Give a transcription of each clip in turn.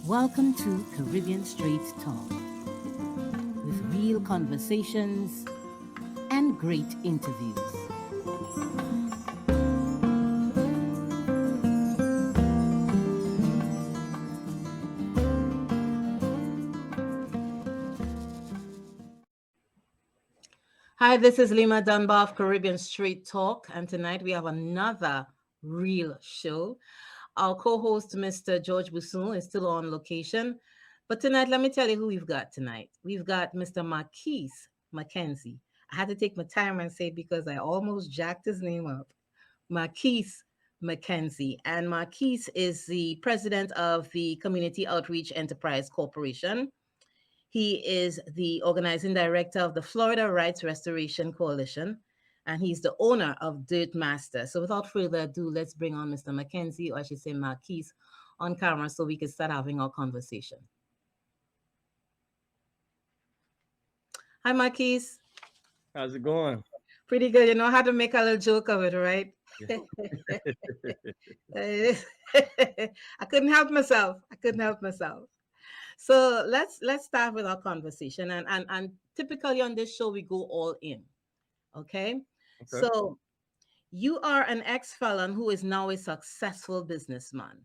Welcome to Caribbean Street Talk with real conversations and great interviews. Hi, this is Lima Dunbar of Caribbean Street Talk, and tonight we have another real show. Our co host, Mr. George Busson, is still on location. But tonight, let me tell you who we've got tonight. We've got Mr. Marquis McKenzie. I had to take my time and say it because I almost jacked his name up. Marquis McKenzie. And Marquis is the president of the Community Outreach Enterprise Corporation. He is the organizing director of the Florida Rights Restoration Coalition, and he's the owner of Dirt Master. So without further ado, let's bring on Mr. McKenzie, or I should say Marquis, on camera so we can start having our conversation. Hi, Marquis. How's it going? Pretty good. You know how to make a little joke of it, right? Yeah. I couldn't help myself. I couldn't help myself. So let's start with our conversation. And typically on this show we go all in. Okay. Okay. So you are an ex-felon who is now a successful businessman.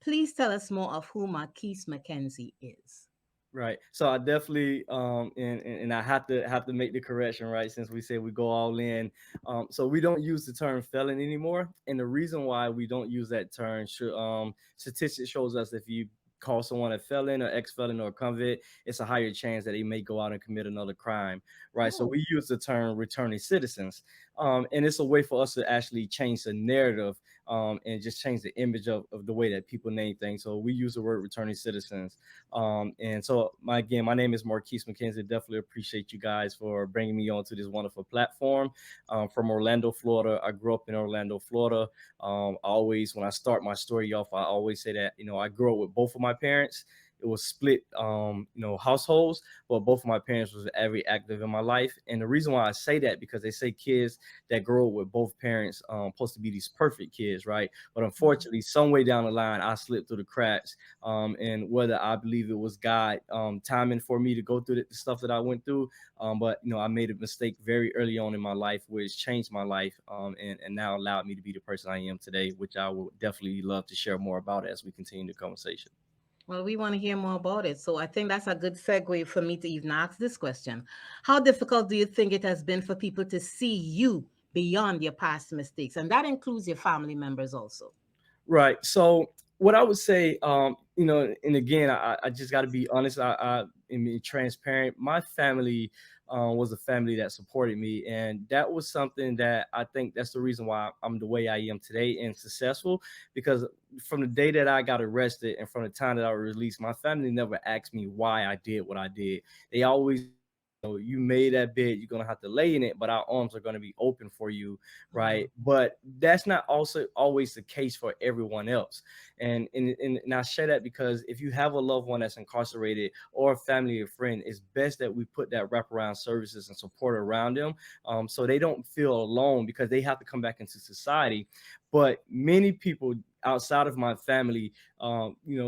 Please tell us more of who Marquis McKenzie is. Right. So I definitely and I have to make the correction, right, since we said we go all in. So we don't use the term felon anymore. And the reason why we don't use that term, statistics shows us if you call someone a felon or ex-felon or a convict, it's a higher chance that they may go out and commit another crime. Right. So Oh, we use the term returning citizens. And it's a way for us to actually change the narrative and just change the image of the way that people name things. So we use the word returning citizens. And so, my name is Marquis McKenzie. Definitely appreciate you guys for bringing me onto this wonderful platform. From Orlando, Florida. I grew up in Orlando, Florida. When I start my story off, I always say that I grew up with both of my parents. It was split, households, but both of my parents was very active in my life. And the reason why I say that because they say kids that grow up with both parents supposed to be these perfect kids, right? But mhm. unfortunately, some way down the line, I slipped through the cracks, and whether I believe it was God timing for me to go through the stuff that I went through, but I made a mistake very early on in my life, which changed my life, and now allowed me to be the person I am today, which I would definitely love to share more about as we continue the conversation. Well, we want to hear more about it. So I think that's a good segue for me to even ask this question. How difficult do you think it has been for people to see you beyond your past mistakes? And that includes your family members also. Right. So what I would say, and again, I just got to be honest. I am being transparent. My family was a family that supported me, and that was something that I think that's the reason why I'm the way I am today and successful. Because from the day that I got arrested and from the time that I was released, my family never asked me why I did what I did. They always you made that bed, you're gonna have to lay in it, but our arms are gonna be open for you, Mhm. right? But that's not also always the case for everyone else. And I share that because if you have a loved one that's incarcerated or a family or friend, it's best that we put that wraparound services and support around them, so they don't feel alone because they have to come back into society. But many people outside of my family,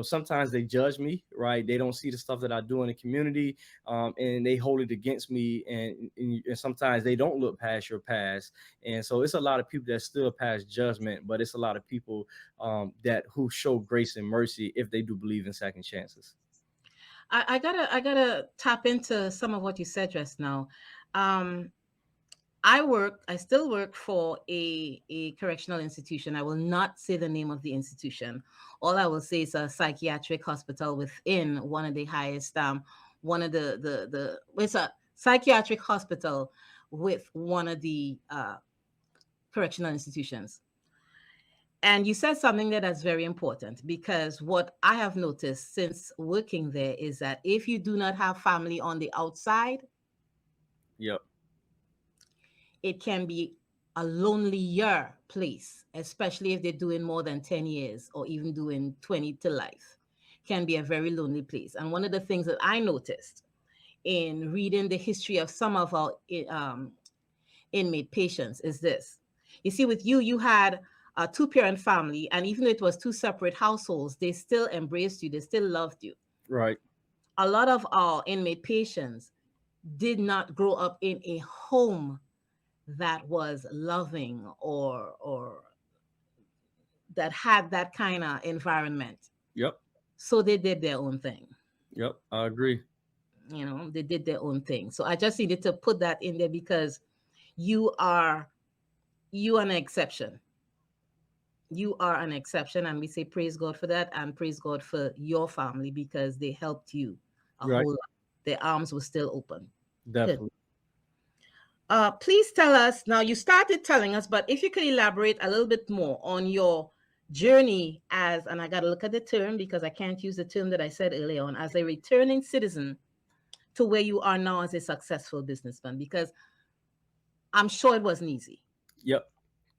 sometimes they judge me, right? They don't see the stuff that I do in the community, and they hold it against me, and sometimes they don't look past your past. And so it's a lot of people that still pass judgment, but it's a lot of people that who show grace and mercy if they do believe in second chances. I gotta tap into some of what you said just now. Um, I still work for a correctional institution. I will not say the name of the institution. All I will say is a psychiatric hospital within one of the highest, one of it's a psychiatric hospital with one of the correctional institutions. And you said something that is very important because what I have noticed since working there is that if you do not have family on the outside, Yep. it can be a lonelier place, especially if they're doing more than 10 years or even doing 20 to life. Can be a very lonely place. And one of the things that I noticed in reading the history of some of our inmate patients is this. You see, with you, you had a two-parent family, and even though it was two separate households, they still embraced you, they still loved you. Right. A lot of our inmate patients did not grow up in a home that was loving or that had that kind of environment. Yep. So they did their own thing. Yep. I agree. You know, they did their own thing. So I just needed to put that in there because you are you are an exception. You are an exception, and we say praise God for that, and praise God for your family because they helped you a Right. whole lot. Their arms were still open. Good. Definitely. Please tell us now. You started telling us, but if you could elaborate a little bit more on your journey as, and I got to look at the term because I can't use the term that I said earlier on, as a returning citizen to where you are now as a successful businessman, because I'm sure it wasn't easy. Yep.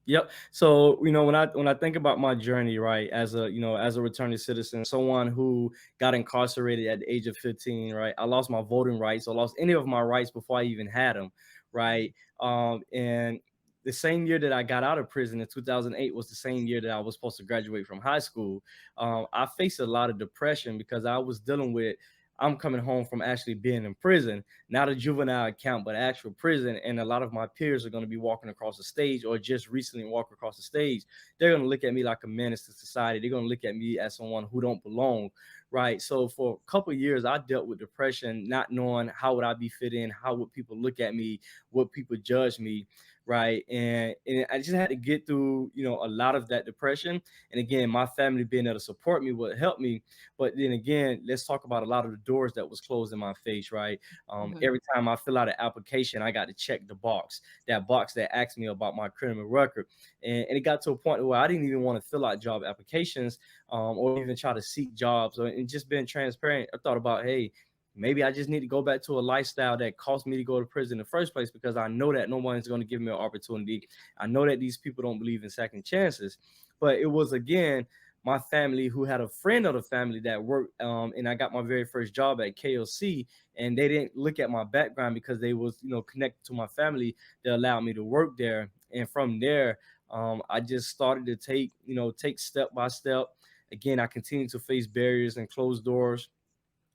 Yep. So, when I think about my journey, right, as a, as a returning citizen, someone who got incarcerated at the age of 15, right, I lost my voting rights. I lost any of my rights before I even had them, right? And the same year that I got out of prison in 2008 was the same year that I was supposed to graduate from high school. I faced a lot of depression because I was dealing with, I'm coming home from actually being in prison, not a juvenile account, but actual prison. And a lot of my peers are going to be walking across the stage or just recently walk across the stage. They're going to look at me like a menace to society. They're going to look at me as someone who don't belong. Right. So for a couple of years, I dealt with depression, not knowing how would I be fit in, how would people look at me, what people judge me. Right. And I just had to get through, a lot of that depression. And again, my family being able to support me would help me. But then again, let's talk about a lot of the doors that was closed in my face, right? Mhm. Every time I fill out an application, I got to check the box, that box that asked me about my criminal record. And it got to a point where I didn't even want to fill out job applications or even try to seek jobs and just being transparent. I thought about, hey, maybe I just need to go back to a lifestyle that cost me to go to prison in the first place because I know that no one's going to give me an opportunity. I know that these people don't believe in second chances. But it was, again, my family who had a friend of the family that worked, and I got my very first job at KLC, and they didn't look at my background because they was, connected to my family. They allowed me to work there. And from there, I just started to take step by step. Again, I continued to face barriers and closed doors.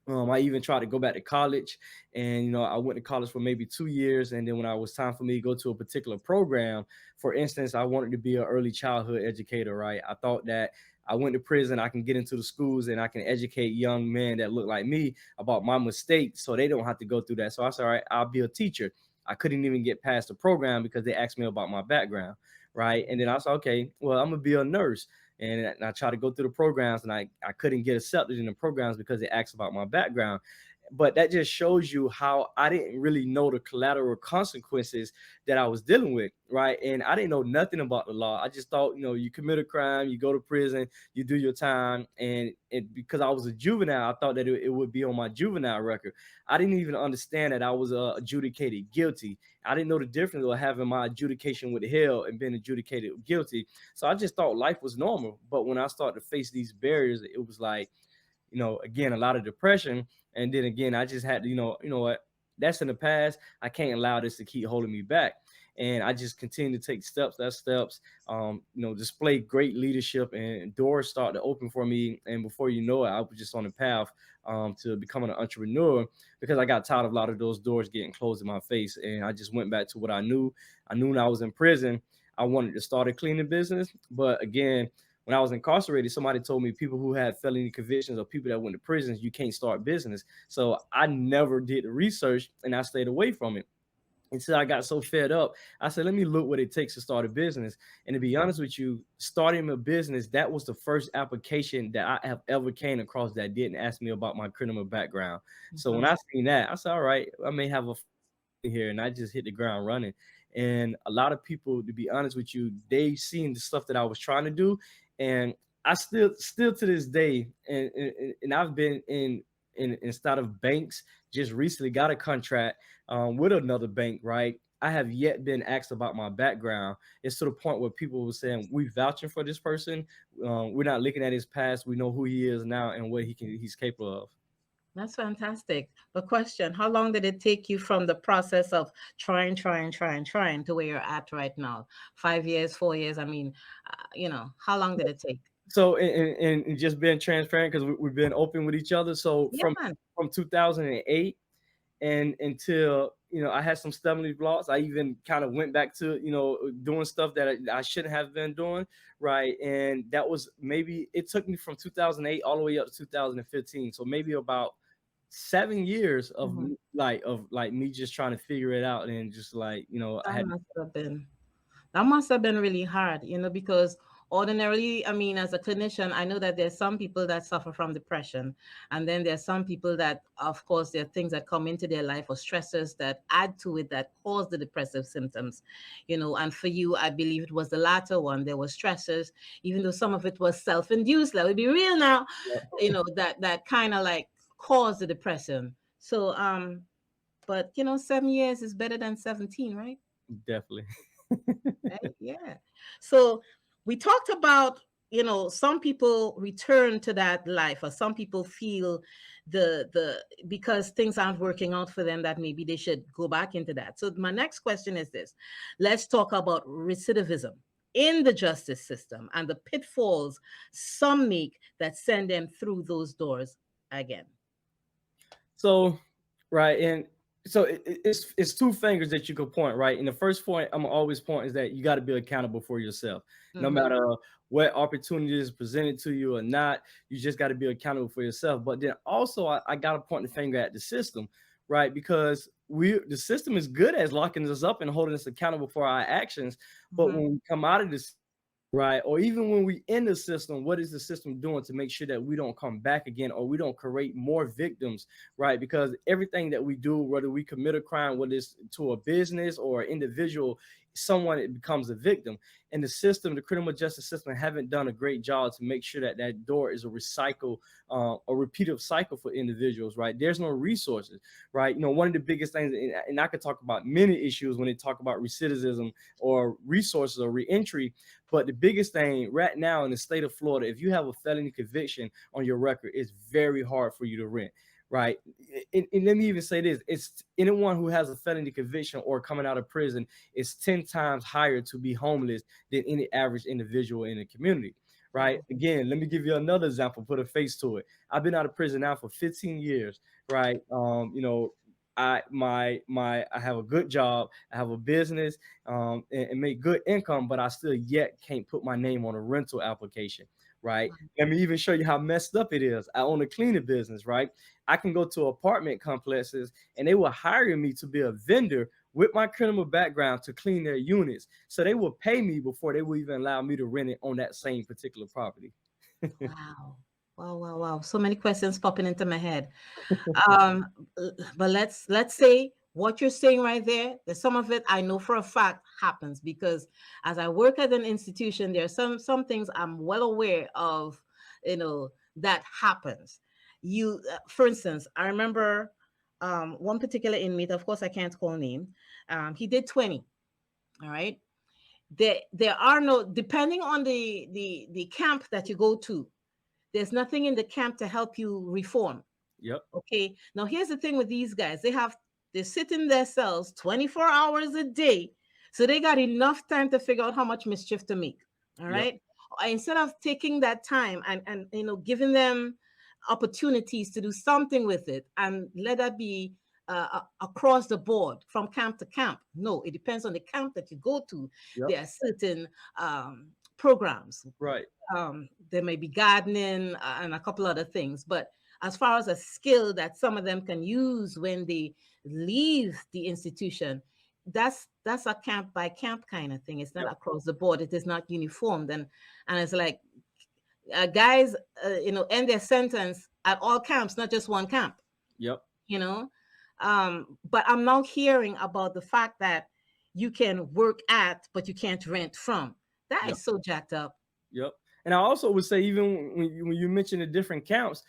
I even tried to go back to college, and I went to college for maybe 2 years, and then when I was time for me to go to a particular program, for instance, I wanted to be an early childhood educator. Right, I thought that I went to prison, I can get into the schools and I can educate young men that look like me about my mistakes, so they don't have to go through that. So I said, all right, I'll be a teacher. I couldn't even get past the program because they asked me about my background. Right, and then I said, okay, well, I'm gonna be a nurse. And I tried to go through the programs, and I couldn't get accepted in the programs because they asked about my background. But that just shows you how I didn't really know the collateral consequences that I was dealing with, right? And I didn't know nothing about the law. I just thought, you commit a crime, you go to prison, you do your time. And because I was a juvenile, I thought that it would be on my juvenile record. I didn't even understand that I was adjudicated guilty. I didn't know the difference of having my adjudication with hell and being adjudicated guilty. So I just thought life was normal. But when I started to face these barriers, it was like, again, a lot of depression. And then again, I just had to, what, that's in the past. I can't allow this to keep holding me back. And I just continue to take steps, display great leadership, and doors start to open for me. And before you know it, I was just on the path to becoming an entrepreneur because I got tired of a lot of those doors getting closed in my face. And I just went back to what I knew. I knew when I was in prison, I wanted to start a cleaning business. But again, when I was incarcerated, somebody told me people who had felony convictions or people that went to prisons, you can't start business. So I never did the research and I stayed away from it until I got so fed up. I said, let me look what it takes to start a business. And to be honest with you, starting a business, that was the first application that I have ever came across that didn't ask me about my criminal background. So when Mhm. I seen that, I said, all right, I may have a here, and I just hit the ground running. And a lot of people, to be honest with you, they seen the stuff that I was trying to do, and I still to this day, and I've been in instead of banks, just recently got a contract with another bank, right? I have yet been asked about my background. It's to the point where people were saying we vouching for this person. We're not looking at his past. We know who he is now and what he's capable of. That's fantastic. But question, how long did it take you from the process of trying to where you're at right now? 5 years, 4 years? I mean, how long did it take? So and just being transparent because we've been open with each other. So Yeah, man. from 2008 and until I had some stumbling blocks. I even kind of went back to doing stuff that I shouldn't have been doing, right? And that was maybe it took me from 2008 all the way up to 2015. So maybe about 7 years of Mhm. me just trying to figure it out and just I That had. must have been. That must have been really hard, because ordinarily, I mean, as a clinician, I know that there's some people that suffer from depression. And then there's some people that, of course, there are things that come into their life or stressors that add to it that cause the depressive symptoms, And for you, I believe it was the latter one. There were stressors, even though some of it was self-induced. Let me be real now, that kind of like caused the depression. So, but 7 years is better than 17, right? Definitely. Right? Yeah. So we talked about, some people return to that life, or some people feel the because things aren't working out for them that maybe they should go back into that. So my next question is this. Let's talk about recidivism in the justice system and the pitfalls some make that send them through those doors again. So, right, and so it's two fingers that you could point, right? And the first point I'm always point is that you got to be accountable for yourself, no Mm-hmm. matter what opportunity is presented to you or not. You just got to be accountable for yourself. But then also, I got to point the finger at the system, right? Because the system is good at locking us up and holding us accountable for our actions. But Mm-hmm. when we come out of this, right? Or even when we in the system, what is the system doing to make sure that we don't come back again or we don't create more victims, right? Because everything that we do, whether we commit a crime, whether it's to a business or an individual, someone it becomes a victim. And the system, the criminal justice system, haven't done a great job to make sure that that door is a recycle, a repeated cycle for individuals, right? There's no resources, right? One of the biggest things, and I could talk about many issues when they talk about recidivism or resources or reentry, but the biggest thing right now in the state of Florida, if you have a felony conviction on your record, it's very hard for you to rent. Right. And let me even say this. It's anyone who has a felony conviction or coming out of prison is 10 times higher to be homeless than any average individual in the community. Right. Again, let me give you another example, put a face to it. I've been out of prison now for 15 years. Right. I have a good job, I have a business, and make good income, but I still yet can't put my name on a rental application, right? Let me even show you how messed up it is. I own a cleaning business, right? I can go to apartment complexes and they will hire me to be a vendor with my criminal background to clean their units. So they will pay me before they will even allow me to rent it on that same particular property. Wow. Wow, wow, wow. So many questions popping into my head. But let's say what you're saying right there, that some of it I know for a fact happens because as I work at an institution, there are some things I'm well aware of, that happens. For instance, I remember one particular inmate, of course I can't call name. He did 20. All right. There are no, depending on the camp that you go to, there's nothing in the camp to help you reform. Yep. Okay. Now here's the thing with these guys. They sit in their cells 24 hours a day. So they got enough time to figure out how much mischief to make. All Yep. right. Instead of taking that time and giving them opportunities to do something with it and let that be across the board from camp to camp. No, it depends on the camp that you go to. Yep. There are certain programs. Right. There may be gardening and a couple other things, but as far as a skill that some of them can use when they leave the institution, that's a camp by camp kind of thing. It's not Yep. across the board. It is not uniformed, and it's like guys, end their sentence at all camps, not just one camp. Yep. You know, but I'm now hearing about the fact that you can work at, but you can't rent from. That Yep. is so jacked up. Yep. And I also would say, even when you mention the different counts,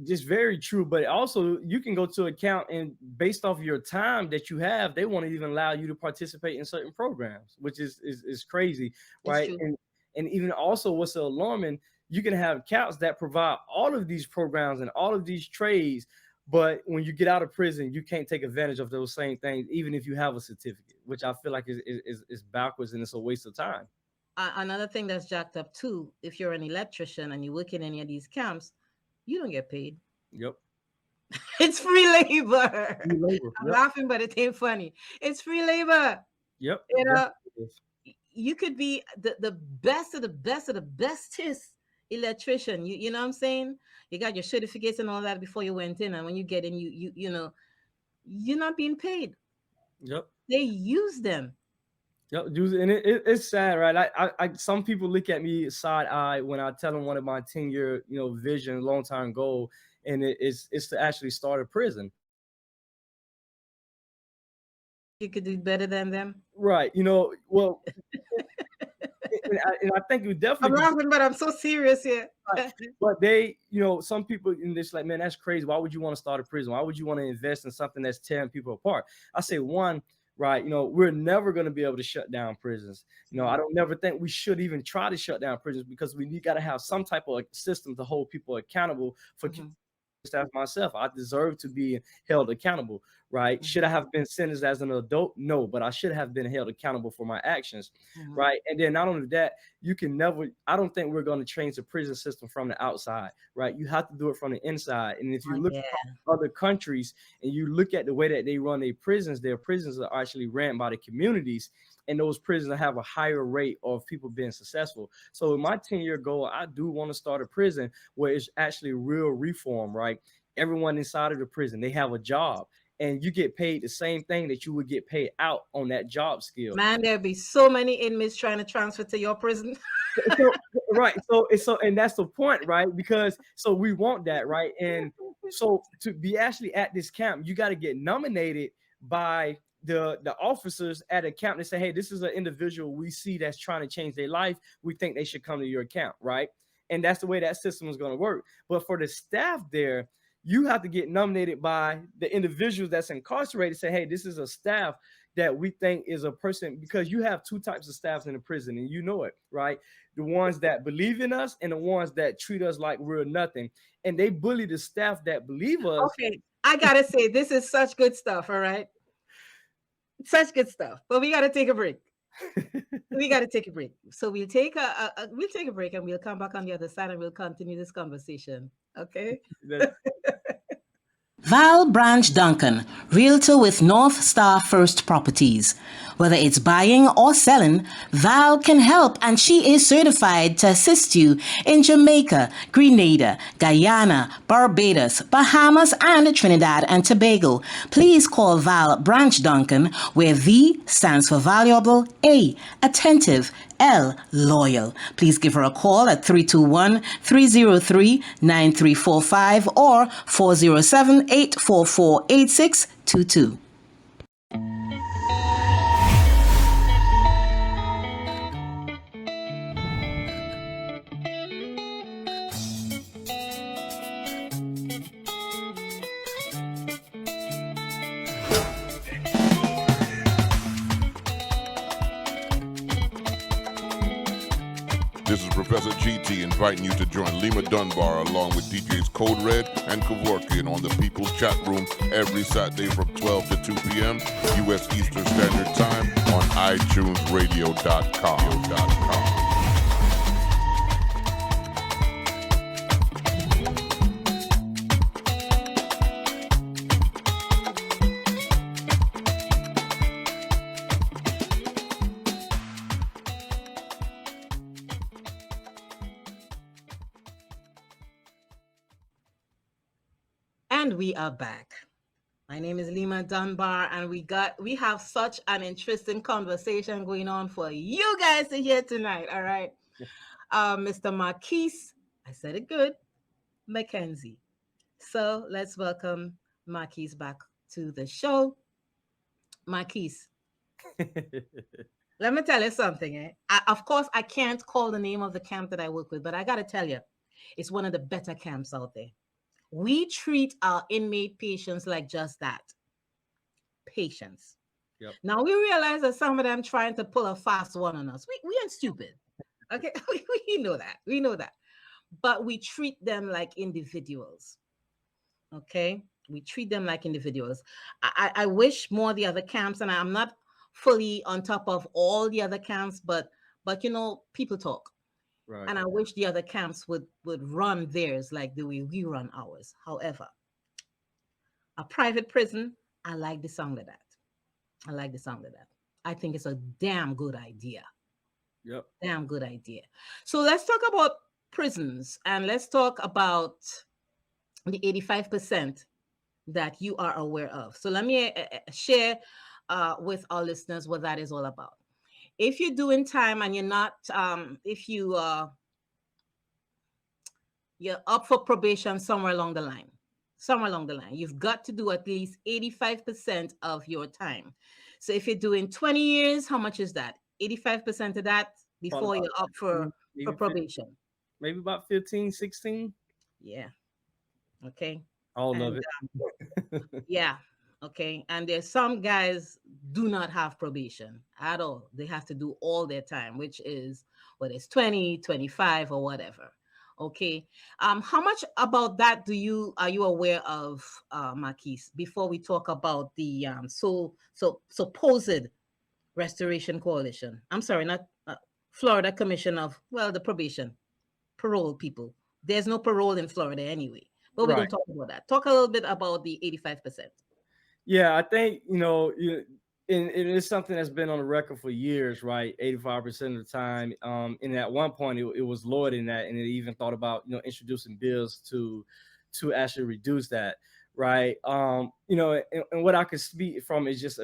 just very true. But also, you can go to a count and based off your time that you have, they won't even allow you to participate in certain programs, which is crazy, It's right? true. And even also, what's so alarming? You can have camps that provide all of these programs and all of these trades, but when you get out of prison, you can't take advantage of those same things, even if you have a certificate, which I feel like is backwards and it's a waste of time. Another thing that's jacked up too, if you're an electrician and you work in any of these camps, you don't get paid. Yep. It's free labor. Free labor. I'm Yep. laughing, but it ain't funny. It's free labor. Yep. You It know, definitely is. you could be the best of the best of the bestest electrician. You know what I'm saying? You got your certificates and all that before you went in, and when you get in, you know, you're not being paid. Yep. They use them. Yep, and it's sad, right? Some people look at me side eye when I tell them one of my 10-year, vision, long time goal, and it's to actually start a prison. You could do better than them. Right. Well, and I think you I'm definitely could. laughing, but I'm so serious here. But some people in this like, man, that's crazy. Why would you want to start a prison? Why would you want to invest in something that's tearing people apart? I say one, right? We're never going to be able to shut down prisons. I don't never think we should even try to shut down prisons because we got to have some type of system to hold people accountable for. As myself, I deserve to be held accountable, right? Should I have been sentenced as an adult? No, but I should have been held accountable for my actions, right? And then not only that, you can never, I don't think we're going to change the prison system from the outside, right? You have to do it from the inside. And if you look at other countries and you look at the way that they run their prisons are actually ran by the communities, and those prisons have a higher rate of people being successful. So in my 10-year goal, I do want to start a prison where it's actually real reform, right? Everyone inside of the prison, they have a job and you get paid the same thing that you would get paid out on that job skill. Man, there'd be so many inmates trying to transfer to your prison. Right. And that's the point, right? Because so we want that, right? And so to be actually at this camp, you got to get nominated by the officers at a camp. They say, hey, this is an individual we see that's trying to change their life. We think they should come to your camp, right? And that's the way that system is going to work. But for the staff there, you have to get nominated by the individuals that's incarcerated. Say, hey, this is a staff that we think is a person, because you have two types of staffs in the prison, and you know it, right? The ones that believe in us and the ones that treat us like we're nothing. And they bully the staff that believe us. Okay, I gotta say, this is such good stuff, all right? Such good stuff. But we gotta take a break. We gotta take a break. So we'll take a break and we'll come back on the other side and we'll continue this conversation. Okay. Val Branch Duncan, Realtor with North Star First Properties. Whether it's buying or selling, Val can help, and she is certified to assist you in Jamaica, Grenada, Guyana, Barbados, Bahamas, and Trinidad and Tobago. Please call Val Branch Duncan, where V stands for valuable, A, attentive, L, loyal. Please give her a call at 321-303-9345 or 407-844-8622. This is Professor GT inviting you to join Lima Dunbar along with DJs Code Red and Kevorkian on the People's Chat Room every Saturday from 12 to 2 p.m. U.S. Eastern Standard Time on iTunesRadio.com. And we are back. My name is Lima Dunbar, and we have such an interesting conversation going on for you guys to hear tonight. All right. Mr. Marquis, I said it good, McKenzie. So let's welcome Marquis back to the show. Marquis, let me tell you something. Of course, I can't call the name of the camp that I work with, but I got to tell you, it's one of the better camps out there. We treat our inmate patients like just that. Patients. Yep. Now we realize that some of them trying to pull a fast one on us. We ain't stupid. Okay. We know that. We know that. but we treat them like individuals. Okay, we treat them like individuals. I wish more the other camps, and I'm not fully on top of all the other camps, but people talk, Right. and I wish the other camps would run theirs like the way we run ours. However, a private prison, I like the sound of that. I like the sound of that. I think it's a damn good idea. Yep. Damn good idea. So let's talk about prisons, and let's talk about the 85% that you are aware of. So let me share with our listeners what that is all about. If you're doing time and you're not, if you're up for probation somewhere along the line, you've got to do at least 85% of your time. So if you're doing 20 years, how much is that? 85% of that Probably before about you're up for 15, maybe 15, probation. maybe about 15, 16. Yeah. Okay. All of And it. yeah. Okay. And there's some guys do not have probation at all. They have to do all their time, which is whether it's 20, 25, or whatever. Okay. How much about that are you aware of, Marquis, before we talk about the supposed Restoration Coalition? I'm sorry, not Florida Commission of, well, the probation parole people. There's no parole in Florida anyway. But we Right. don't talk about that. Talk a little bit about the 85%. Yeah, I think and it is something that's been on the record for years, right? 85% of the time. And at one point, it was lower than that, and it even thought about introducing bills to actually reduce that, right? And what I could speak from is just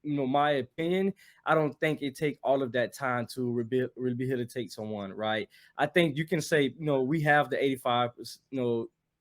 my opinion. I don't think it take all of that time to rehabilitate someone, right? I think you can say, we have the 85,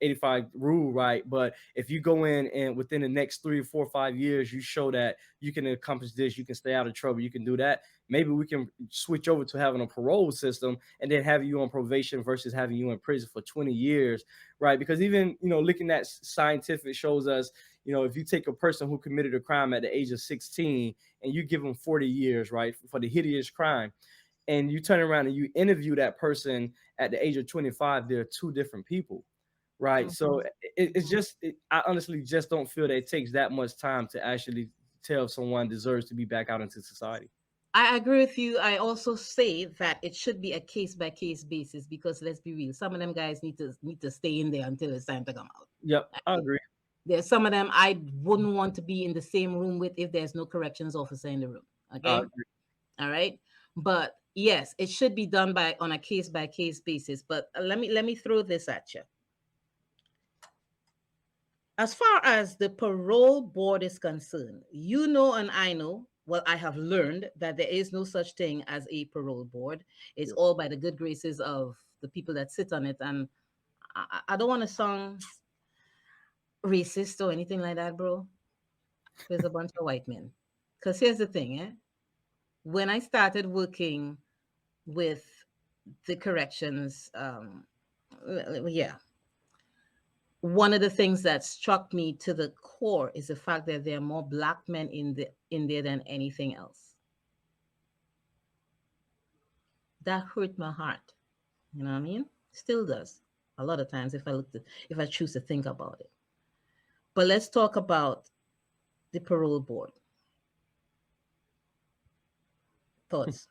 85 rule, right? But if you go in and within the next 3 or 4 or 5 years, you show that you can accomplish this, you can stay out of trouble, you can do that. Maybe we can switch over to having a parole system and then have you on probation versus having you in prison for 20 years, right? Because even, looking at scientific shows us, if you take a person who committed a crime at the age of 16 and you give them 40 years, right, for the hideous crime, and you turn around and you interview that person at the age of 25, they're two different people, right? So Mhm. it's just, I honestly just don't feel that it takes that much time to actually tell if someone deserves to be back out into society. I agree with you. I also say that it should be a case by case basis, because let's be real, some of them guys need to stay in there until it's time to come out. Yep, I agree. There's some of them I wouldn't want to be in the same room with if there's no corrections officer in the room. I Okay. agree. All right. But yes, it should be done on a case by case basis. But let me throw this at you. As far as the parole board is concerned, you know, and I know, well, I have learned that there is no such thing as a parole board. It's Yep. all by the good graces of the people that sit on it. And I don't want to sound racist or anything like that, bro. There's a bunch of white men. Because here's the thing, eh? When I started working with the corrections, yeah, one of the things that struck me to the core is the fact that there are more black men in there than anything else. That hurt my heart. You know what I mean? Still does. A lot of times if I choose to think about it. But let's talk about the parole board. Thoughts?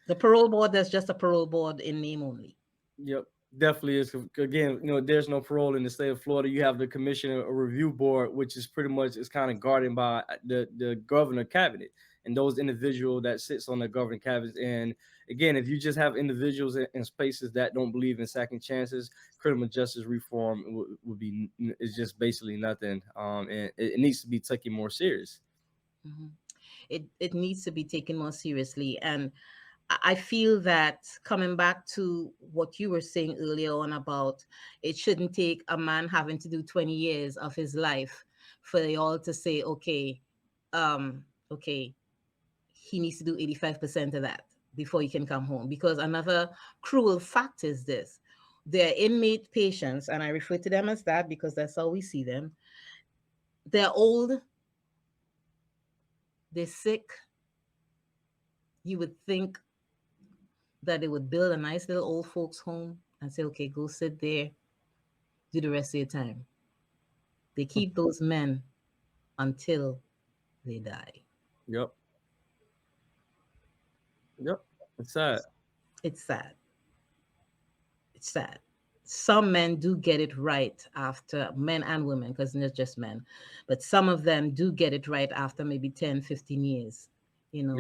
The parole board, that's just a parole board in name only. Yep, definitely is. Again, there's no parole in the state of Florida. You have the Commissioner Review Board, which is pretty much is kind of guarded by the governor cabinet and those individual that sits on the governing cabinet. And again, if you just have individuals in spaces that don't believe in second chances, criminal justice reform would be is just basically nothing. And it needs to be taken more serious. Mhm. It needs to be taken more seriously. And I feel that, coming back to what you were saying earlier on about it shouldn't take a man having to do 20 years of his life for y'all to say, okay, he needs to do 85% of that before he can come home. Because another cruel fact is this: they're inmate patients, and I refer to them as that because that's how we see them. They're old, they're sick. You would think that they would build a nice little old folks home. and say, okay, go sit there, do the rest of your time. They keep those men until they die. Yep. Yep. It's sad. It's sad. It's sad. Some men do get it right after, men and women, because not just men, but some of them do get it right after maybe 10, 15 years, Yep.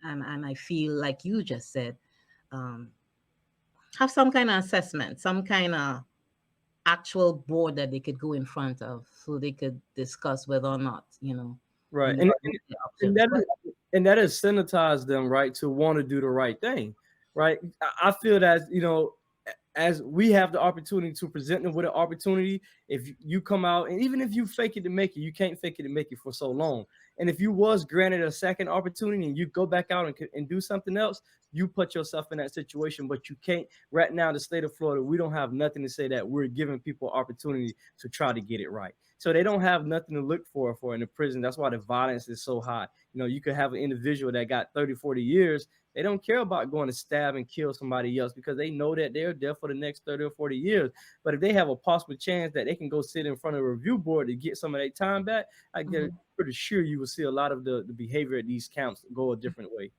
and I feel like you just said, um, have some kind of assessment, some kind of actual board that they could go in front of so they could discuss whether or not, Right. you the And options. that But and that has sanitized them, right, to want to do the right thing, right? I feel that, as we have the opportunity to present them with an opportunity, if you come out, and even if you fake it to make it, you can't fake it to make it for so long. And if you was granted a second opportunity and you go back out and do something else, you put yourself in that situation. But you can't. Right now, the state of Florida, we don't have nothing to say that we're giving people opportunity to try to get it right. So they don't have nothing to look for in the prison. That's why the violence is so high. You could have an individual that got 30, 40 years. They don't care about going to stab and kill somebody else because they know that they're there for the next 30 or 40 years. But if they have a possible chance that they can go sit in front of a review board to get some of their time back, I get mhm. pretty sure you will see a lot of the behavior at these camps go a different way.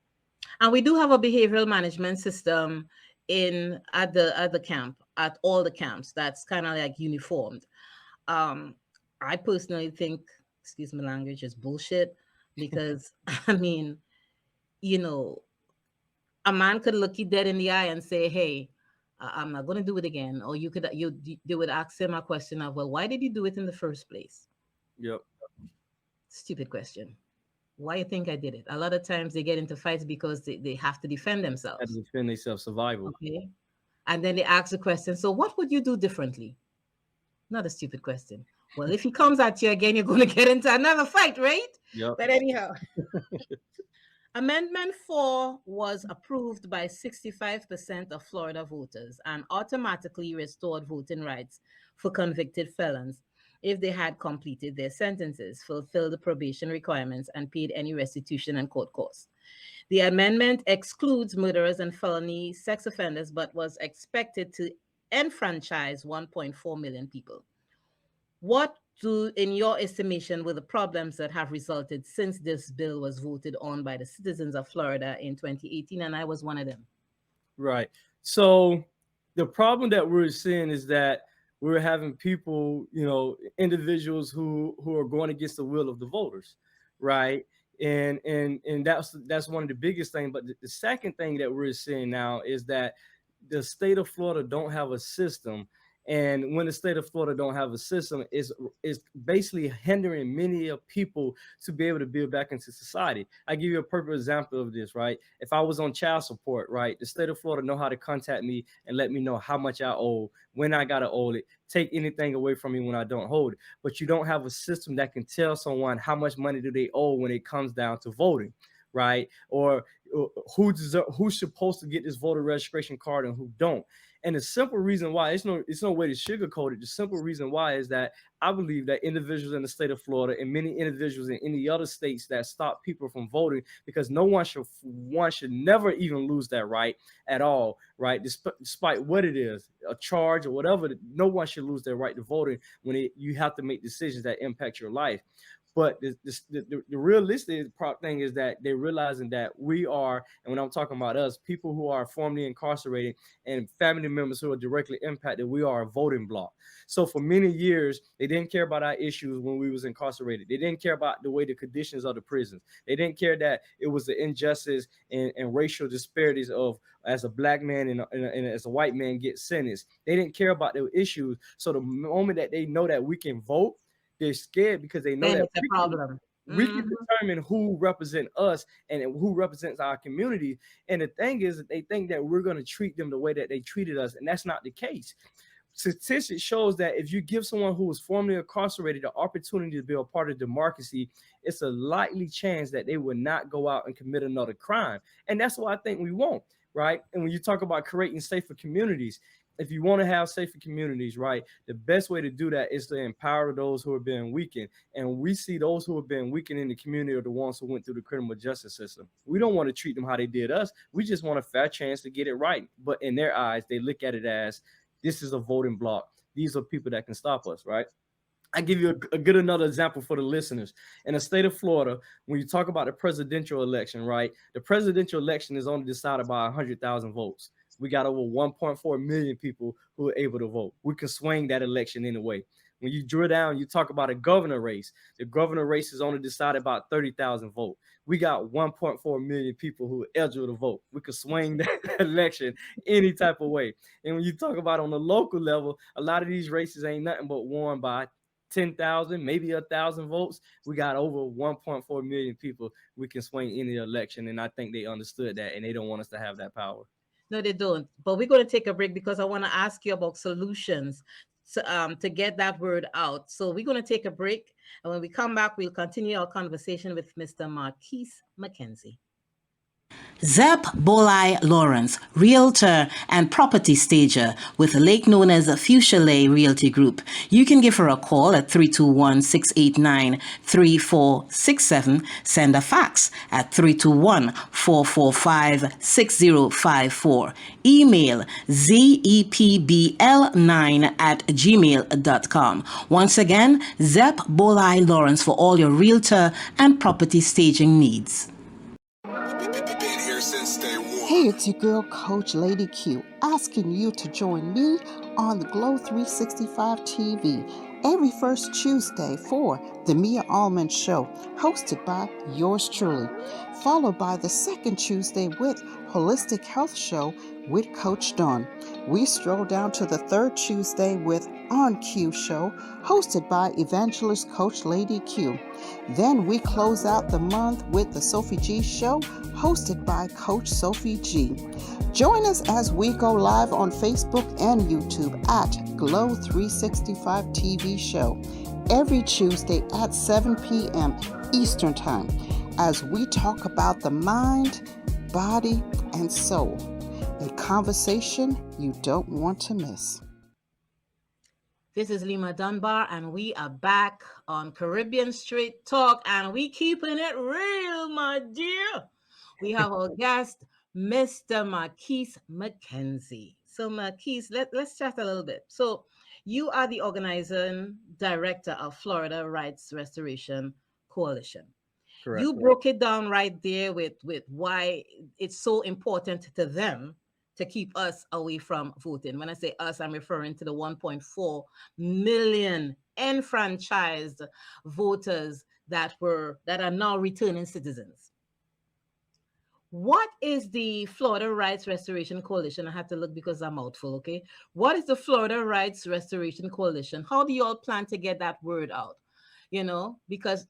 And we do have a behavioral management system in at the camp, at all the camps, that's kind of like uniformed. um I personally think, excuse my language, is bullshit, because I mean, you know a man could look you dead in the eye and say, hey, I'm not going to do it again. Or they would ask him a question of, well, why did you do it in the first place? Yep. Stupid question. Why you think I did it? A lot of times they get into fights because they have to defend Had to themselves. defend themselves, survival. Okay. And then they ask the question, so what would you do differently? Not a stupid question. Well, if he comes at you again, you're going to get into another fight, right? Yep. But anyhow, Amendment 4 was approved by 65% of Florida voters and automatically restored voting rights for convicted felons if they had completed their sentences, fulfilled the probation requirements, and paid any restitution and court costs. The amendment excludes murderers and felony sex offenders, but was expected to enfranchise 1.4 million people. What do, in your estimation, were the problems that have resulted since this bill was voted on by the citizens of Florida in 2018? And I was one of them. Right. So the problem that we're seeing is that we're having people, individuals who are going against the will of the voters, right? And that's one of the biggest things. But the second thing that we're seeing now is that the state of Florida don't have a system. And when the state of Florida don't have a system, is basically hindering many of people to be able to build back into society. I give you a perfect example of this, right? If I was on child support, right, the state of Florida know how to contact me and let me know how much I owe, when I gotta owe it, take anything away from me when I don't hold it. But you don't have a system that can tell someone how much money do they owe when it comes down to voting, right? Or who's supposed to get this voter registration card and who don't. And the simple reason why, it's no way to sugarcoat it. The simple reason why is that I believe that individuals in the state of Florida and many individuals in any other states that stop people from voting, because no one should never even lose that right at all, right? Despite what it is, a charge or whatever, no one should lose their right to voting when you have to make decisions that impact your life. But the realistic thing is that they're realizing that we are, and when I'm talking about us, people who are formerly incarcerated and family members who are directly impacted, we are a voting bloc. So for many years, they didn't care about our issues when we was incarcerated. They didn't care about the way the conditions of the prisons. They didn't care that it was the injustice and racial disparities of as a black man and as a white man get sentenced. They didn't care about the issues. So the moment that they know that we can vote, they're scared because they know Then that it's a problem. we can Mhm. determine who represent us and who represents our community. And the thing is that they think that we're going to treat them the way that they treated us, and that's not the case. Statistics shows that if you give someone who was formerly incarcerated the opportunity to be a part of democracy, it's a likely chance that they would not go out and commit another crime. And that's what I think we want, right? And when you talk about creating safer communities, if you want to have safer communities, right, the best way to do that is to empower those who are being weakened. And we see those who have been weakened in the community are the ones who went through the criminal justice system. We don't want to treat them how they did us. We just want a fair chance to get it right. But in their eyes, they look at it as this is a voting block. These are people that can stop us, right? I give you a good another example for the listeners. In the state of Florida, when you talk about the presidential election, right? The presidential election is only decided by 100,000 votes. We got over 1.4 million people who are able to vote. We can swing that election anyway. When you drill down, you talk about a governor race. The governor race is only decided by 30,000 votes. We got 1.4 million people who are eligible to vote. We could swing that election any type of way. And when you talk about on the local level, a lot of these races ain't nothing but won by 10,000, maybe 1,000 votes. We got over 1.4 million people. We can swing any election. And I think they understood that and they don't want us to have that power. No, they don't. But we're going to take a break because I want to ask you about solutions to get that word out. So we're going to take a break. And when we come back, we'll continue our conversation with Mr. Marquis McKenzie. Zep Bolai Lawrence, realtor and property stager with a lake known as Fuchsia Lay Realty Group. You can give her a call at 321-689-3467. Send a fax at 321-445-6054. Email zepbl9@gmail.com. Once again, Zep Bolai Lawrence for all your realtor and property staging needs. Hey, it's your girl, Coach Lady Q, asking you to join me on the Glow 365 TV every first Tuesday for the Mia Allman Show, hosted by yours truly, followed by the second Tuesday with Holistic Health Show with Coach Dawn. We stroll down to the third Tuesday with On Q Show, hosted by Evangelist Coach Lady Q. Then we close out the month with the Sophie G Show, hosted by Coach Sophie G. Join us as we go live on Facebook and YouTube at Glow 365 TV Show every Tuesday at 7 p.m. Eastern Time as we talk about the mind, body, and soul. A conversation you don't want to miss. This is Lima Dunbar, and we are back on Caribbean Straight Talk, and we keeping it real, my dear. We have our guest, Mr. Marquis McKenzie. So, Marquis, let's chat a little bit. So, you are the organizing director of Florida Rights Restoration Coalition. Correct. You broke it down right there with why it's so important to them to keep us away from voting. When I say us, I'm referring to the 1.4 million enfranchised voters that are now returning citizens. What is the Florida Rights Restoration Coalition? I have to look because I'm mouthful, okay? What is the Florida Rights Restoration Coalition? How do you all plan to get that word out? Because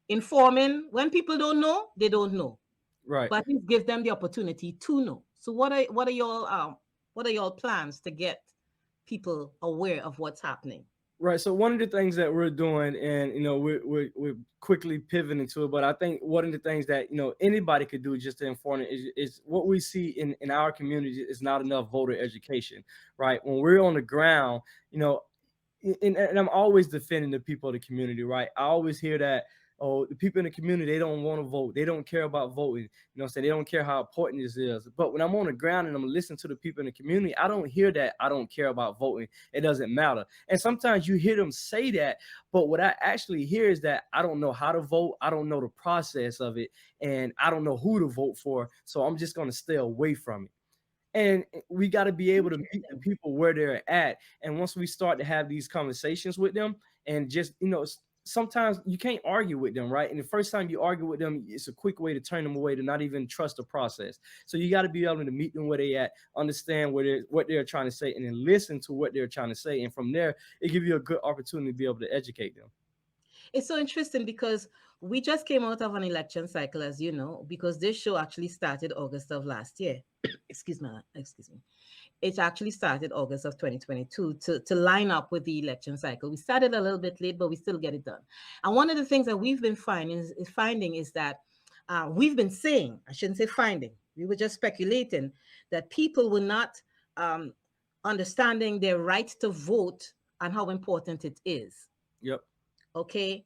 informing, when people don't know, they don't know. Right. But it gives them the opportunity to know. So what are y'all plans to get people aware of what's happening? Right. So one of the things that we're doing, and we're quickly pivoting to it, but I think one of the things that anybody could do just to inform it is what we see in our community is not enough voter education. Right. When we're on the ground, and I'm always defending the people of the community. Right. I always hear that, oh, the people in the community, they don't want to vote. They don't care about voting. So they don't care how important this is. But when I'm on the ground and I'm listening to the people in the community, I don't hear that I don't care about voting. It doesn't matter. And sometimes you hear them say that, but what I actually hear is that I don't know how to vote. I don't know the process of it. And I don't know who to vote for. So I'm just going to stay away from it. And we got to be able to meet the people where they're at. And once we start to have these conversations with them and just, sometimes you can't argue with them, right? And the first time you argue with them, it's a quick way to turn them away, to not even trust the process. So you got to be able to meet them where they at, understand what they're trying to say, and then listen to what they're trying to say. And from there, it gives you a good opportunity to be able to educate them. It's so interesting because we just came out of an election cycle, as you know, because this show actually started August of last year. Excuse me. It actually started August of 2022 to line up with the election cycle. We started a little bit late, but we still get it done. And one of the things that we've been finding is that we've been saying, I shouldn't say finding, we were just speculating that people were not understanding their right to vote and how important it is. Yep. Okay.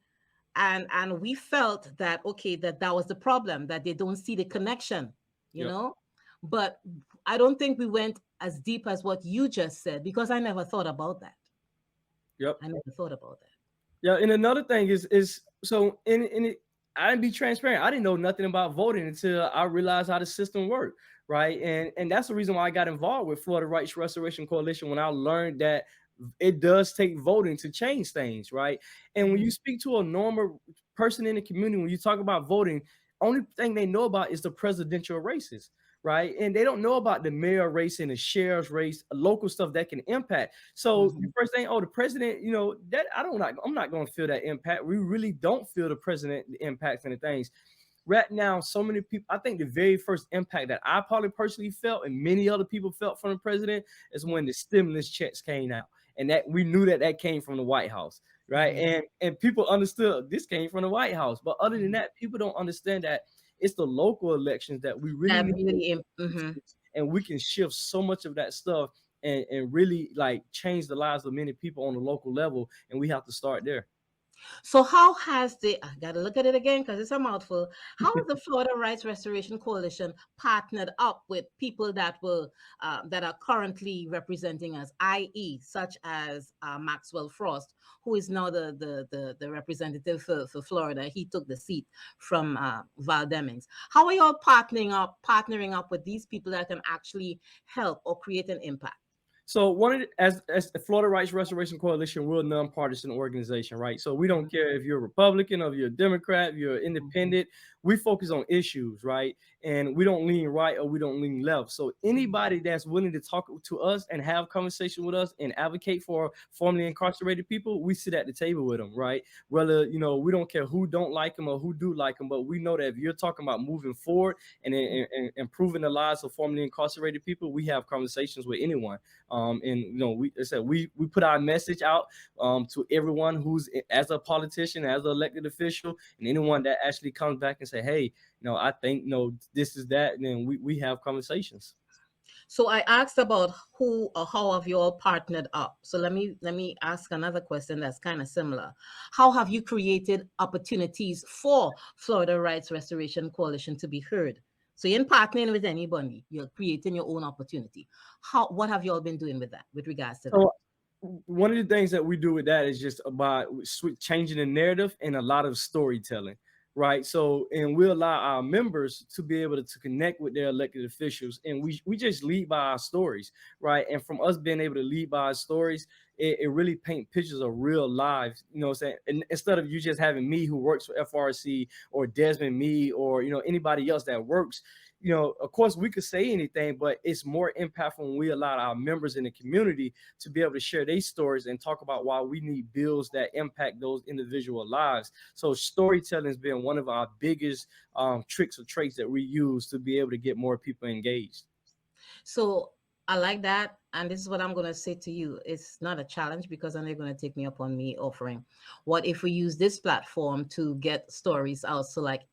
And we felt that, that was the problem, that they don't see the connection, you know, but I don't think we went as deep as what you just said, because I never thought about that. Yep. I never thought about that. Yeah, and another thing is so in it, I didn't be transparent. I didn't know nothing about voting until I realized how the system worked, right? And that's the reason why I got involved with Florida Rights Restoration Coalition when I learned that it does take voting to change things, right? And when you speak to a normal person in the community, when you talk about voting, only thing they know about is the presidential races, right? And they don't know about the mayor race and the sheriff's race, local stuff that can impact. So the first thing, oh, the president, that I'm not going to feel that impact. We really don't feel the president the impact and the things. Right now, so many people, I think the very first impact that I probably personally felt and many other people felt from the president is when the stimulus checks came out. And that we knew that came from the White House, right? And people understood this came from the White House. But other than that, people don't understand that it's the local elections that we really need. And we can shift so much of that stuff and really like change the lives of many people on the local level. And we have to start there. So how has I got to look at it again because it's a mouthful. How has the Florida Rights Restoration Coalition partnered up with people that are currently representing us, i.e., such as Maxwell Frost, who is now the representative for Florida? He took the seat from Val Demings. How are you all partnering up with these people that can actually help or create an impact? So as the Florida Rights Restoration Coalition, we're a nonpartisan organization, right? So we don't care if you're a Republican, or if you're a Democrat, if you're independent. We focus on issues, right? And we don't lean right or we don't lean left. So anybody that's willing to talk to us and have conversation with us and advocate for formerly incarcerated people, we sit at the table with them, right? Whether, we don't care who don't like them or who do like them, but we know that if you're talking about moving forward and improving the lives of formerly incarcerated people, we have conversations with anyone. We put our message out to everyone who's as a politician, as an elected official, and anyone that actually comes back and say, hey, I think this is that, and then we have conversations. So I asked about who or how have you all partnered up. So let me ask another question that's kind of similar. How have you created opportunities for Florida Rights Restoration Coalition to be heard? So you're partnering with anybody, you're creating your own opportunity. What have you all been doing with that, with regards to that? So one of the things that we do with that is just about changing the narrative and a lot of storytelling. Right. So, and we allow our members to be able to connect with their elected officials, and we just lead by our stories. Right. And from us being able to lead by our stories, it really paint pictures of real lives, what I'm saying? And instead of you just having me who works for FRC or Desmond me or, anybody else that works, of course we could say anything, but it's more impactful when we allow our members in the community to be able to share their stories and talk about why we need bills that impact those individual lives. So storytelling has been one of our biggest tricks or traits that we use to be able to get more people engaged. So I like that. And this is what I'm going to say to you. It's not a challenge because I know you're going to take me up on me offering. What if we use this platform to get stories out? So like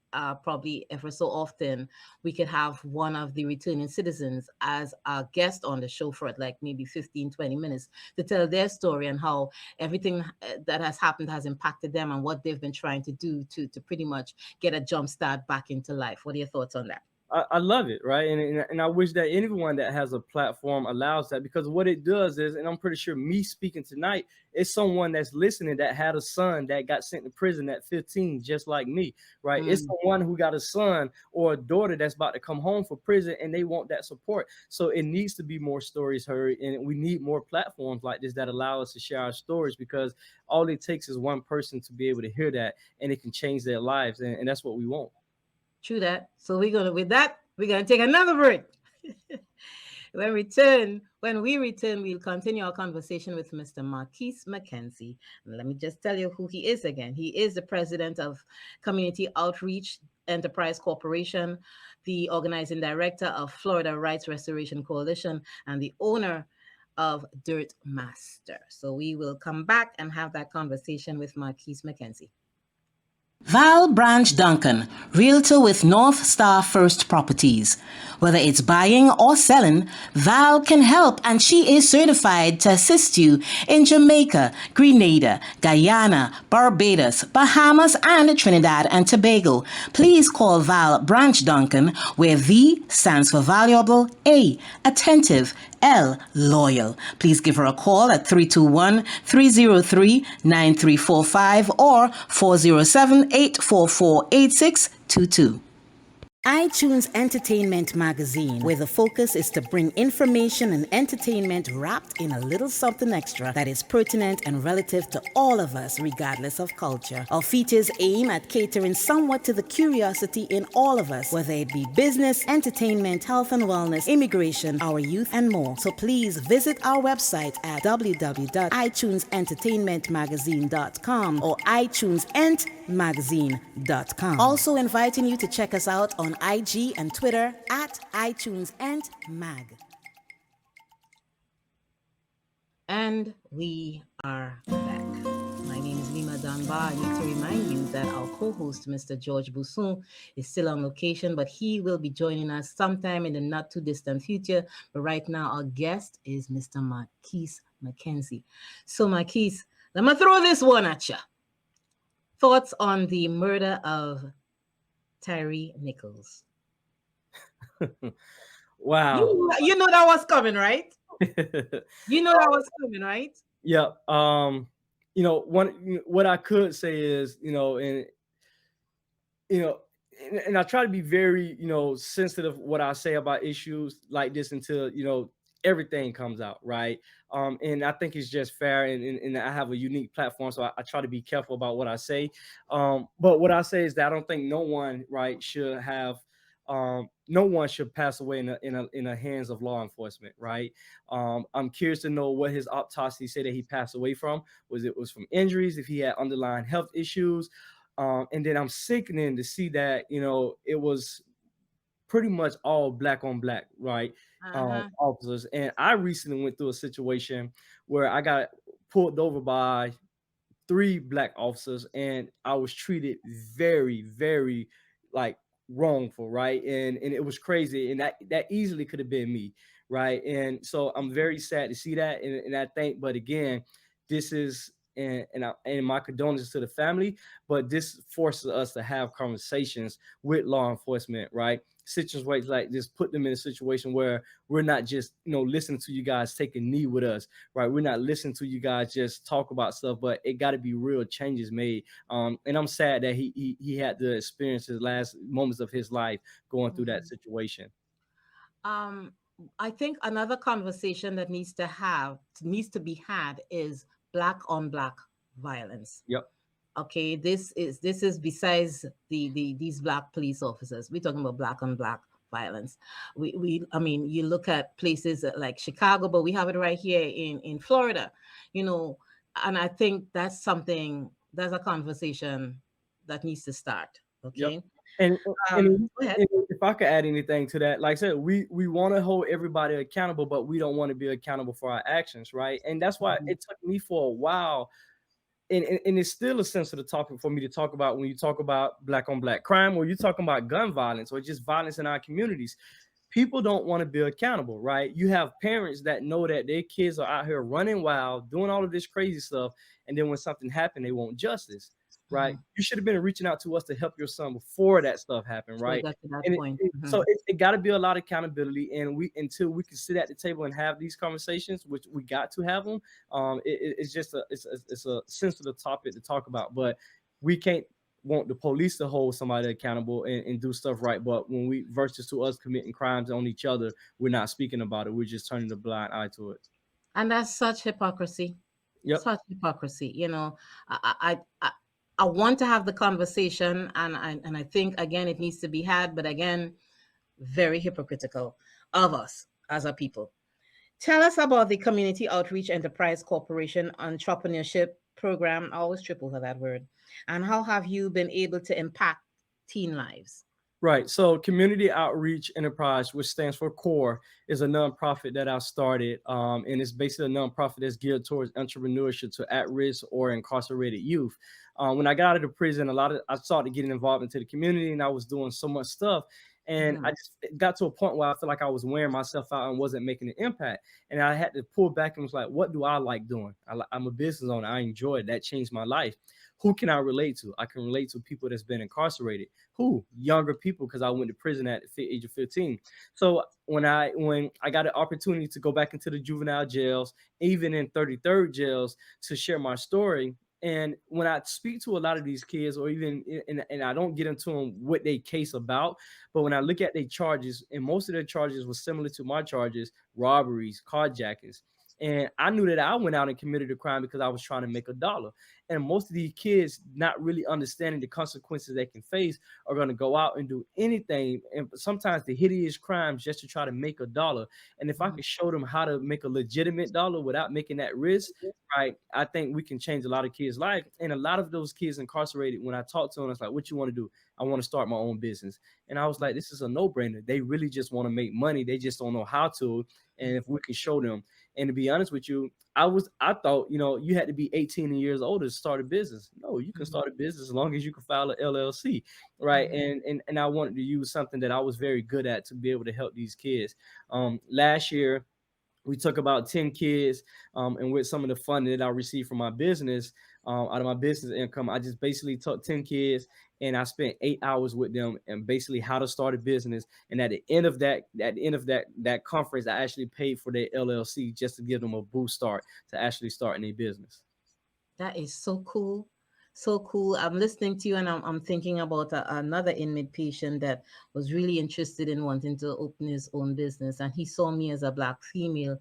probably ever so often, we could have one of the returning citizens as a guest on the show for like maybe 15, 20 minutes to tell their story and how everything that has happened has impacted them and what they've been trying to do to pretty much get a jump start back into life. What are your thoughts on that? I love it, right? And I wish that anyone that has a platform allows that, because what it does is, and I'm pretty sure me speaking tonight is someone that's listening that had a son that got sent to prison at 15, just like me, right? It's someone who got a son or a daughter that's about to come home from prison and they want that support. So it needs to be more stories heard, and we need more platforms like this that allow us to share our stories, because all it takes is one person to be able to hear that and it can change their lives, and that's what we want. True that. So we're gonna take another break. When we return, we'll continue our conversation with Mr. Marquis McKenzie. And let me just tell you who he is again. He is the president of Community Outreach Enterprise Corporation, the organizing director of Florida Rights Restoration Coalition, and the owner of Dirt Master. So we will come back and have that conversation with Marquis McKenzie. Val Branch Duncan, realtor with North Star First Properties. Whether it's buying or selling, Val can help, and she is certified to assist you in Jamaica, Grenada, Guyana, Barbados, Bahamas, and Trinidad and Tobago. Please call Val Branch Duncan, where V stands for valuable, A, attentive, L, loyal. Please give her a call at 321-303-9345 or 407-844-8622. iTunes Entertainment Magazine, where the focus is to bring information and entertainment wrapped in a little something extra that is pertinent and relative to all of us, regardless of culture. Our features aim at catering somewhat to the curiosity in all of us, whether it be business, entertainment, health and wellness, immigration, our youth, and more. So please visit our website at www.itunesentertainmentmagazine.com or itunesentmagazine.com. Also inviting you to check us out on IG and Twitter at iTunesEntMag. And we are back. My name is Lima Dunbar. I need to remind you that our co-host, Mr. George Boussoul, is still on location, but he will be joining us sometime in the not too distant future. But right now, our guest is Mr. Marquis McKenzie. So, Marquis, let me throw this one at you. Thoughts on the murder of Tyree Nichols? Wow. You know that was coming, right? You know that was coming, right? Yeah. What I could say is, and I try to be very, sensitive what I say about issues like this until, everything comes out, right? And I think it's just fair, and I have a unique platform, so I try to be careful about what I say. But what I say is that I don't think no one, right, should have no one should pass away in the hands of law enforcement, right? I'm curious to know what his autopsy said that he passed away from. Was from injuries? If he had underlying health issues? And then I'm sickening to see that it was pretty much all black on black, right? Officers. And I recently went through a situation where I got pulled over by 3 black officers, and I was treated very, very like wrongful, right? And it was crazy, and that easily could have been me, right? And so I'm very sad to see that, and I think, but again, this is and my condolences to the family, but this forces us to have conversations with law enforcement, right? Situations like this put them in a situation where we're not just listening to you guys take a knee with us, right? We're not listening to you guys just talk about stuff, but it got to be real changes made. And I'm sad that he had to experience his last moments of his life going through that situation. I think another conversation that needs to be had is black on black violence. Yep. Okay, this is besides these black police officers. We're talking about black on black violence. I mean, you look at places like Chicago, but we have it right here in Florida, and I think that's a conversation that needs to start. Okay. Yep. And if I could add anything to that, like I said, we want to hold everybody accountable, but we don't want to be accountable for our actions, right? And that's why it took me for a while, and it's still a sensitive topic for me to talk about when you talk about black on black crime, or you're talking about gun violence, or just violence in our communities. People don't want to be accountable, right? You have parents that know that their kids are out here running wild, doing all of this crazy stuff, and then when something happened, they want justice. Right, you should have been reaching out to us to help your son before that stuff happened, right? So it got to be a lot of accountability, and until we can sit at the table and have these conversations, which we got to have them. It's just a sensitive topic to talk about, but we can't want the police to hold somebody accountable and do stuff right. But when we versus to us committing crimes on each other, we're not speaking about it. We're just turning a blind eye to it, and that's such hypocrisy. Yep. Such hypocrisy. I want to have the conversation, and I think, again, it needs to be had, but again, very hypocritical of us as a people. Tell us about the Community Outreach Enterprise Corporation Entrepreneurship Program. I always triple for that word. And how have you been able to impact teen lives? Right. So Community Outreach Enterprise, which stands for CORE, is a nonprofit that I started. And it's basically a nonprofit that's geared towards entrepreneurship to at-risk or incarcerated youth. When I got out of the prison, I started getting involved into the community, and I was doing so much stuff. And I Mhm. just got to a point where I felt like I was wearing myself out and wasn't making an impact. And I had to pull back and was like, what do I like doing? I'm a business owner. I enjoy it. That changed my life. Who can I relate to? I can relate to people that's been incarcerated. Who? Younger people, because I went to prison at the age of 15. So when I got an opportunity to go back into the juvenile jails, even in 33rd jails, to share my story. And when I speak to a lot of these kids, or even and I don't get into them what they case about, but when I look at their charges, and most of their charges were similar to my charges, robberies, carjackings. And I knew that I went out and committed a crime because I was trying to make a dollar. And most of these kids, not really understanding the consequences they can face, are going to go out and do anything, and sometimes the hideous crimes, just to try to make a dollar. And if I Mhm. could show them how to make a legitimate dollar without making that risk, right, I think we can change a lot of kids' life. And a lot of those kids incarcerated, when I talk to them, it's like, what you want to do? I want to start my own business. And I was like, this is a no-brainer. They really just want to make money. They just don't know how to. And if we can show them, and to be honest with you, I thought, you had to be 18 years old to start a business. No, you can Mhm. start a business as long as you can file an LLC, right? Mhm. And I wanted to use something that I was very good at to be able to help these kids. Last year we took about 10 kids, and with some of the funding that I received from my business, out of my business income, I just basically took 10 kids and I spent 8 hours with them and basically how to start a business. And at the end of that conference, I actually paid for their LLC just to give them a boost start to actually starting a business. That is so cool. So cool. I'm listening to you and I'm thinking about another inmate patient that was really interested in wanting to open his own business. And he saw me as a Black female.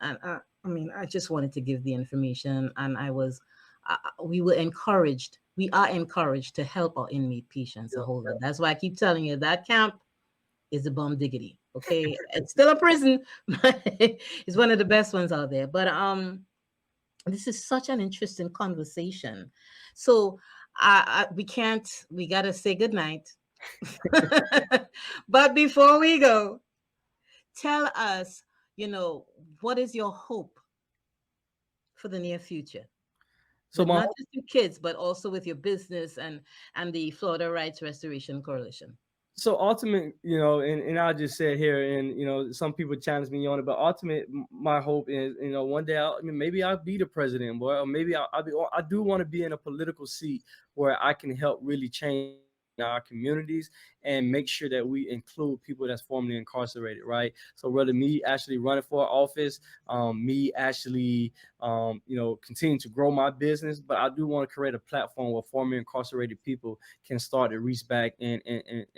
And I mean, I just wanted to give the information. And we were encouraged. We are encouraged to help our inmate patients a Yep. whole lot. That's why I keep telling you that camp is a bum diggity. Okay. It's still a prison, but it's one of the best ones out there. But this is such an interesting conversation. So we gotta say goodnight. But before we go, tell us, what is your hope for the near future? So With my not just your kids, but also with your business and the Florida Rights Restoration Coalition. so ultimate, and I'll just say it here, and some people challenge me on it, but ultimate, my hope is, one day maybe I'll be the president, boy, or maybe I do want to be in a political seat where I can help really change our communities and make sure that we include people that's formerly incarcerated, right? So whether me actually running for office, me actually, continue to grow my business, but I do want to create a platform where formerly incarcerated people can start to reach back and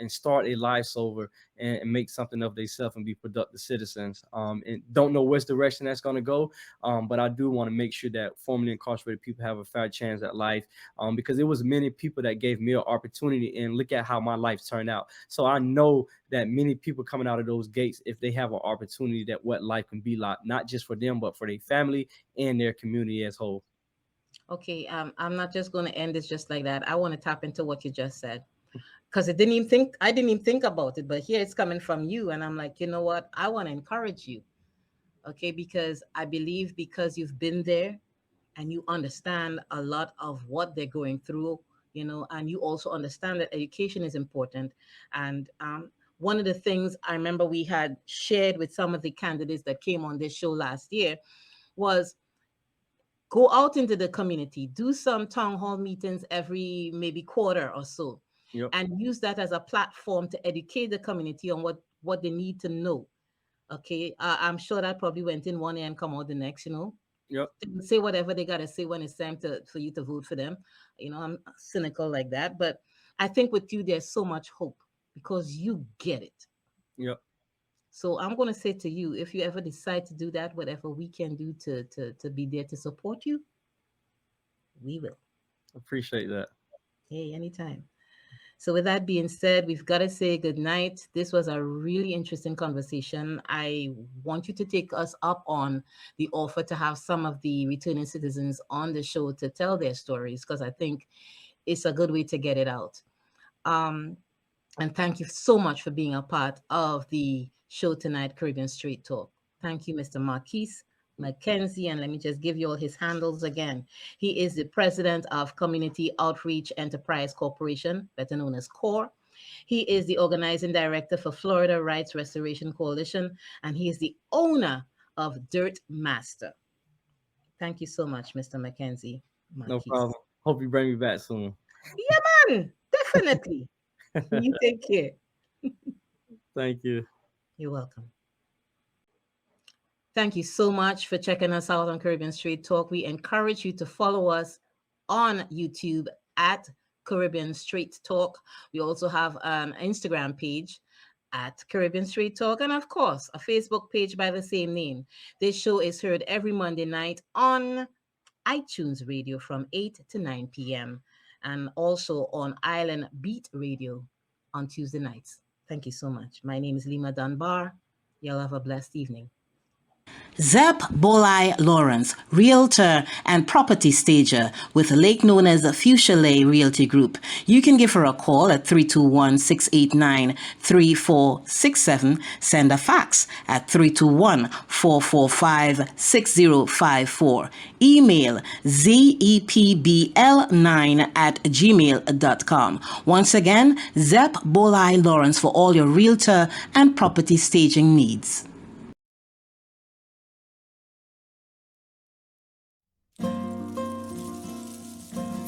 start a life over and make something of themselves and be productive citizens. And don't know which direction that's going to go, but I do want to make sure that formerly incarcerated people have a fair chance at life, because it was many people that gave me an opportunity, and look at how my life turned out. So I know that many people coming out of those gates, if they have an opportunity, that what life can be like, not just for them, but for their family and their community as whole. Okay, I'm not just going to end this just like that. I want to tap into what you just said because I didn't even think about it, but here it's coming from you, and I'm like, you know what? I want to encourage you, okay? Because I believe because you've been there and you understand a lot of what they're going through, and you also understand that education is important. And one of the things I remember we had shared with some of the candidates that came on this show last year was go out into the community, do some town hall meetings every maybe quarter or so, Yep. and use that as a platform to educate the community on what they need to know. Okay, I'm sure that probably went in one ear and come out the next. Yep. They can say whatever they gotta say when it's time for you to vote for them. I'm cynical like that, but I think with you there's so much hope because you get it. Yep. So I'm gonna say to you, if you ever decide to do that, whatever we can do to be there to support you, we will. Appreciate that. Hey, anytime. So, with that being said, we've got to say good night. This was a really interesting conversation. I want you to take us up on the offer to have some of the returning citizens on the show to tell their stories because I think it's a good way to get it out. Um, and thank you so much for being a part of the show tonight, Caribbean Street Talk. Thank you, Mr. Marquis McKenzie. And let me just give you all his handles again. He is the president of Community Outreach Enterprise Corporation, better known as CORE. He is the organizing director for Florida Rights Restoration Coalition, and he is the owner of Dirt Master. Thank you so much, Mr. McKenzie. No Marquis. problem. Hope you bring me back soon. Yeah, man, definitely. You take care. Thank you. You're welcome. Thank you so much for checking us out on Caribbean Street Talk. We encourage you to follow us on YouTube at Caribbean Street Talk. We also have an Instagram page at Caribbean Street Talk, and of course, a Facebook page by the same name. This show is heard every Monday night on iTunes Radio from 8 to 9 p.m. and also on Island Beat Radio on Tuesday nights. Thank you so much. My name is Lima Dunbar. Y'all have a blessed evening. Zep Bolai Lawrence, realtor and property stager with a lake known as the Fuchsia Lay Realty Group. You can give her a call at 321-689-3467. Send a fax at 321-445-6054. Email zepbl9@gmail.com. Once again, Zep Bolai Lawrence for all your realtor and property staging needs.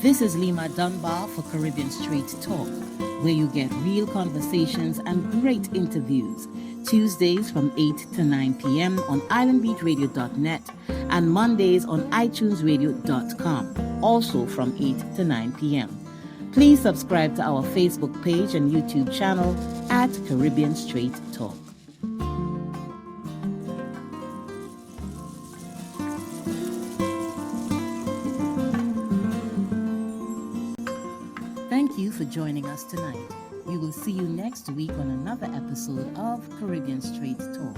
This is Lima Dunbar for Caribbean Street Talk, where you get real conversations and great interviews. Tuesdays from 8 to 9 p.m. on islandbeatradio.net and Mondays on itunesradio.com, also from 8 to 9 p.m. Please subscribe to our Facebook page and YouTube channel at Caribbean Street Talk. Thank you for joining us tonight. We will see you next week on another episode of Caribbean Street Talk.